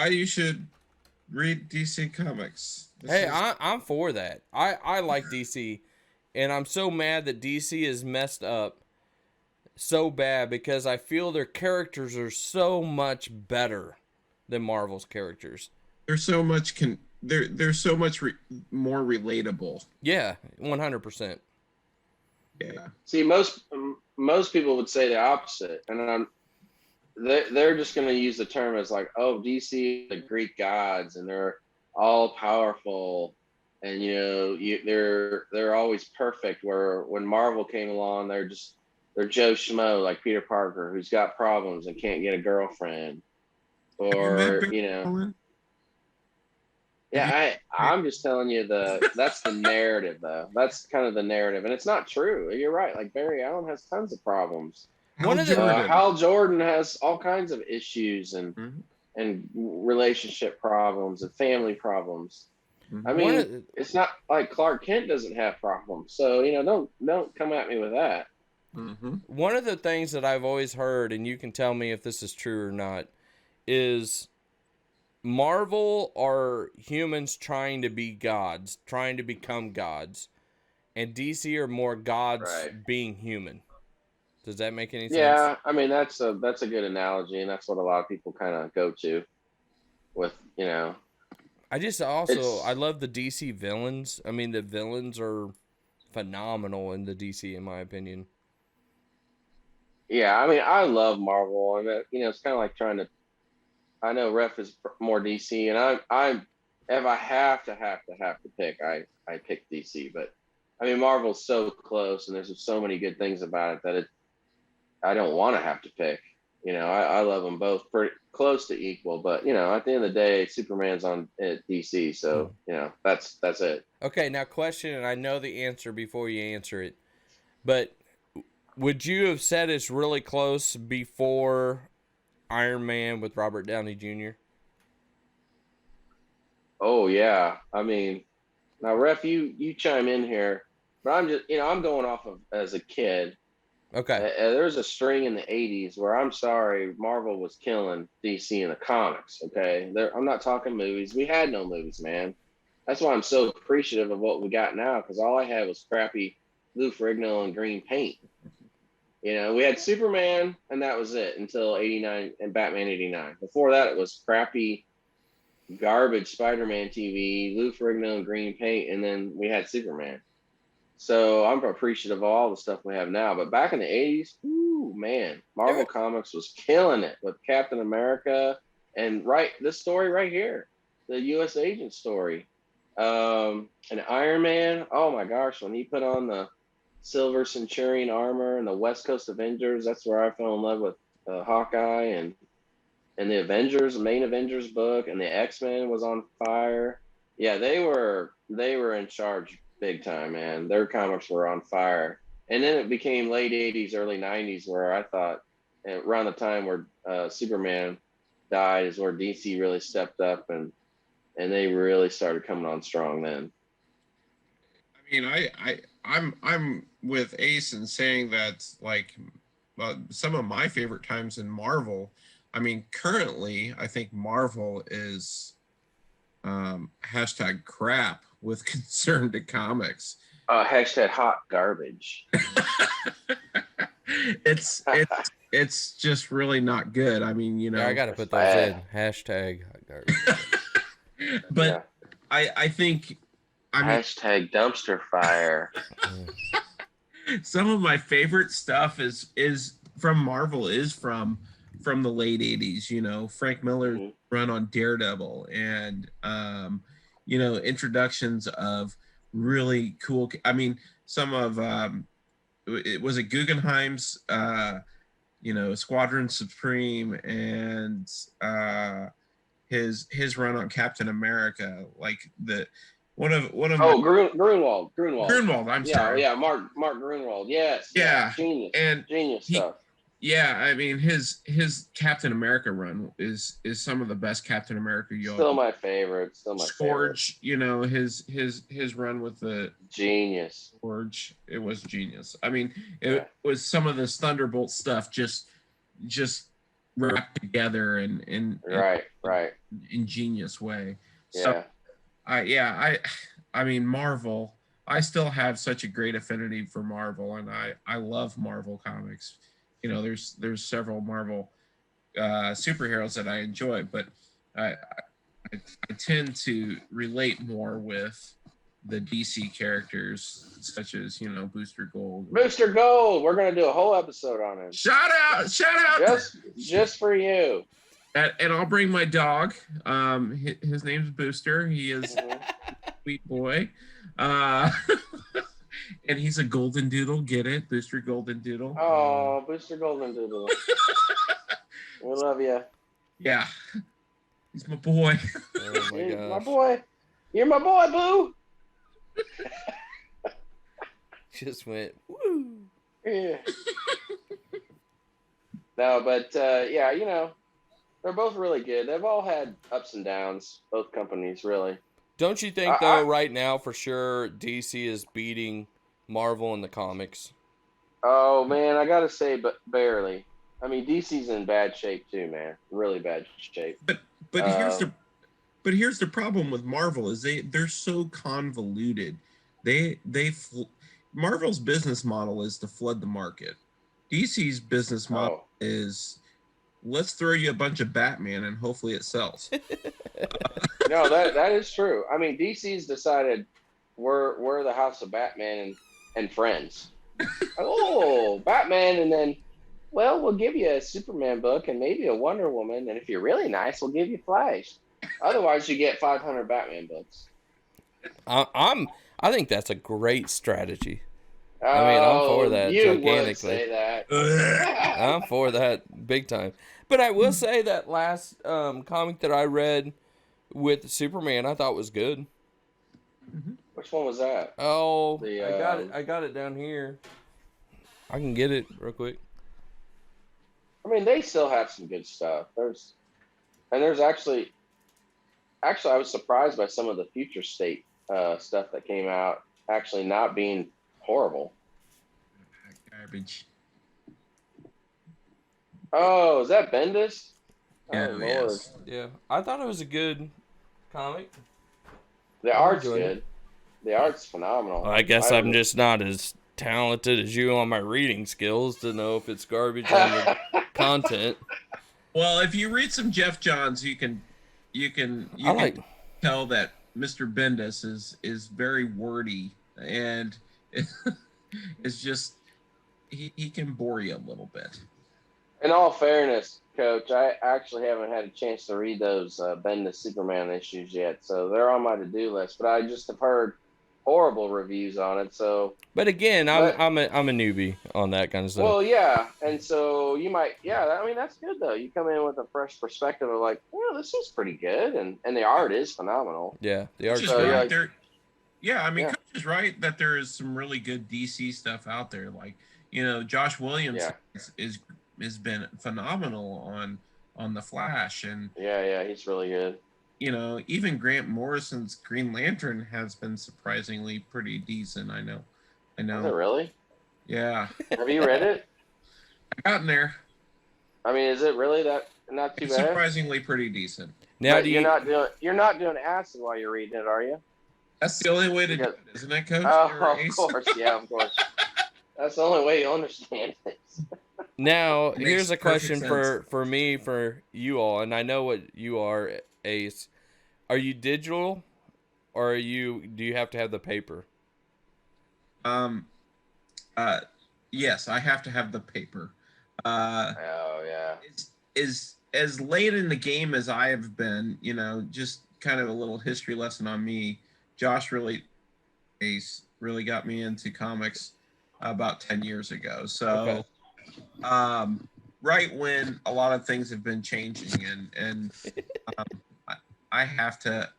why you should read DC Comics. This Hey, is I'm for that. I like DC, and I'm so mad that DC is messed up so bad because I feel their characters are so much better than Marvel's characters. they're so much they're so much more relatable. Yeah, 100%. Yeah. See, most people would say the opposite, and they're just going to use the term as like, oh, DC, the Greek gods, and they're all powerful, and they're always perfect. Where when Marvel came along, they're Joe Schmo like Peter Parker, who's got problems and can't get a girlfriend, Have you met or Barry Allen? Have yeah. you- I'm just telling you that's the narrative though. That's kind of the narrative, and it's not true. You're right. Like Barry Allen has tons of problems. One Hal of the- Jordan. Hal Jordan has all kinds of issues and Mhm. and relationship problems and family problems. Mhm. I mean, it's not like Clark Kent doesn't have problems. So don't come at me with that. Mhm. One of the things that I've always heard, and you can tell me if this is true or not, is Marvel are humans trying to be gods, trying to become gods, and DC are more gods Right. being human. Does that make any sense? Yeah, I mean that's a good analogy, and that's what a lot of people kind of go to with I just also It's- I love the DC villains. I mean, the villains are phenomenal in the DC, in my opinion. Yeah, I mean I love Marvel, and it's kind of like trying to. I know Ref is more DC, and I'm if I have to pick, I pick DC, but I mean Marvel's so close, and there's just so many good things about it that I don't want to have to pick. I love them both pretty close to equal, but at the end of the day, Superman's on at DC, so that's it. Okay, now question, and I know the answer before you answer it, but would you have said it's really close before Iron Man with Robert Downey Jr.? Oh yeah, I mean now Ref, you chime in here, but I'm just I'm going off of as a kid. Okay. There's a string in the 80s where I'm sorry, Marvel was killing DC in the comics. Okay. I'm not talking movies. We had no movies, man. That's why I'm so appreciative of what we got now, because all I had was crappy Lou Ferrigno and green paint. We had Superman, and that was it until 89 and Batman 89. Before that, it was crappy, garbage Spider Man TV, Lou Ferrigno and green paint, and then we had Superman. So I'm appreciative of all the stuff we have now. But back in the 80s, ooh, man, Marvel Comics was killing it with Captain America and this story right here, the U.S. agent story. And Iron Man, oh my gosh, when he put on the Silver Centurion armor and the West Coast Avengers, that's where I fell in love with Hawkeye and the Avengers, the main Avengers book, and the X-Men was on fire. Yeah, they were in charge big time, man. Their comics were on fire. And then it became late 80s, early 90s where I thought around the time where Superman died is where DC really stepped up and they really started coming on strong then. I mean, I'm with Ace in saying that like some of my favorite times in Marvel. I mean, currently, I think Marvel is hashtag crap with concern to comics. Hashtag hot garbage. It's just really not good. I mean, Yeah, I got to put those in. Hashtag. But Yeah. I think Hashtag dumpster fire. some of my favorite stuff is from Marvel is from the late 80s, Frank Miller's run on Daredevil and introductions of really cool, I mean, some of it was Guggenheim's Squadron Supreme and his run on Captain America, like one of Grunwald. Grunwald, I'm sorry. Yeah, Mark Grunwald. Yes. Yeah. Genius stuff. Yeah, I mean his Captain America run is some of the best Captain America Still my favorite. Scourge, his run with the genius. Scourge, it was genius. I mean, it was some of this Thunderbolt stuff just wrapped together in Right. ingenious way. So Yeah. I mean Marvel. I still have such a great affinity for Marvel, and I love Marvel comics. You know, there's several Marvel superheroes that I enjoy, but I, I tend to relate more with the DC characters, such as Booster Gold. Booster Gold. We're gonna do a whole episode on him. Shout out! Just for you. And I'll bring my dog. His name's Booster. He is a sweet boy. And he's a golden doodle. Get it? Booster Golden Doodle. Oh, Booster Golden Doodle. We love you. Yeah. He's my boy. Oh my You're my gosh. boy. You're my boy, Boo. Just went, woo. Yeah. No, but yeah, they're both really good. They've all had ups and downs, both companies, really. Don't you think, though, right now, for sure, DC is beating Marvel in the comics? Oh, man, I got to say, but barely. I mean, DC's in bad shape, too, man. Really bad shape. But here's the problem with Marvel is they're so convoluted. Marvel's business model is to flood the market. DC's business model is let's throw you a bunch of Batman and hopefully it sells. No, that is true. I mean, DC's decided we're the House of Batman and friends. Oh, Batman, and then, well, we'll give you a Superman book and maybe a Wonder Woman, and if you're really nice, we'll give you Flash. Otherwise, you get 500 Batman books. I think that's a great strategy. I mean, I'm for that gigantically. Would say that. I'm for that big time. But I will say that last comic that I read with Superman, I thought was good. Which one was that? Oh, I got it down here. I can get it real quick. I mean, they still have some good stuff. There's actually, I was surprised by some of the Future State stuff that came out actually not being horrible. Garbage. Oh, is that Bendis? Yeah, Oh, Lord. yes. Yeah, I thought it was a good comic. The I art's enjoyed good. The art's phenomenal. Well, I guess I'm just not as talented as you on my reading skills to know if it's garbage on the content. Well, if you read some Jeff Johns, you can tell that Mr. Bendis is very wordy and it's just he can bore you a little bit. In all fairness, Coach, I actually haven't had a chance to read those Bendis Superman issues yet, so they're on my to-do list. But I just have heard horrible reviews on it. So, but again, I'm a newbie on that kind of stuff. Well, yeah, and so you might, I mean, that's good though. You come in with a fresh perspective of like, well, this is pretty good, and the art is phenomenal. Yeah, the art is right. great. Coach is right that there is some really good DC stuff out there. Like, Josh Williams has been phenomenal on the Flash, and he's really good. Even Grant Morrison's Green Lantern has been surprisingly pretty decent. I know. Is it really? Yeah. Have you read it? I got in there. I mean, is it really that not too bad? Surprisingly pretty decent. Now, you're not doing acid while you're reading it, are you? That's the only way to do it, isn't it, Coach? Oh, of course, yeah, of course. That's the only way you understand things. Now, here's a question for me, for you all, and I know what you are, Ace. Are you digital, or do you have to have the paper? Yes, I have to have the paper. Oh yeah. Is as late in the game as I have been, just kind of a little history lesson on me. Josh Ace really got me into comics about 10 years ago. So, right when a lot of things have been changing, and I have to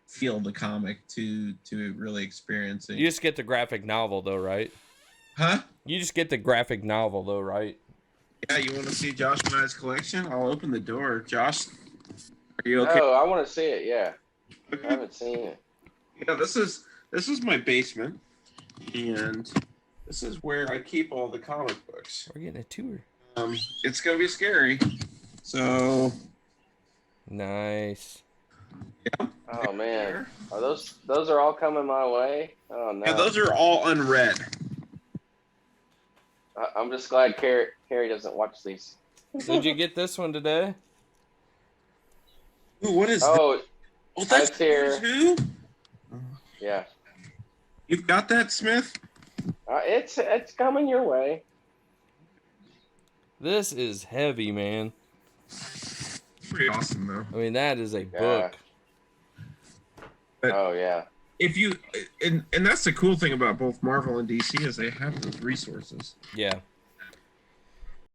feel the comic to really experience it. You just get the graphic novel, though, right? Huh? You just get the graphic novel, though, right? Yeah, you want to see Josh and I's collection? I'll open the door. Josh, are you okay? Oh, I want to see it. Yeah, I haven't seen it. Yeah, this is my basement, and this is where I keep all the comic books. We're getting a tour. It's gonna be scary. So Nice. Oh man, are those are all coming my way? Oh no. yeah, those are all unread. I'm just glad Carrie doesn't watch these. Did you get this one today? Ooh, what is Oh, Oh, that's It's here. Who? yeah. You've got that, Smith? It's coming your way. This is heavy, man. Pretty awesome, though. I mean, that is a book. But- Oh yeah. If you and that's the cool thing about both Marvel and DC is they have those resources. Yeah.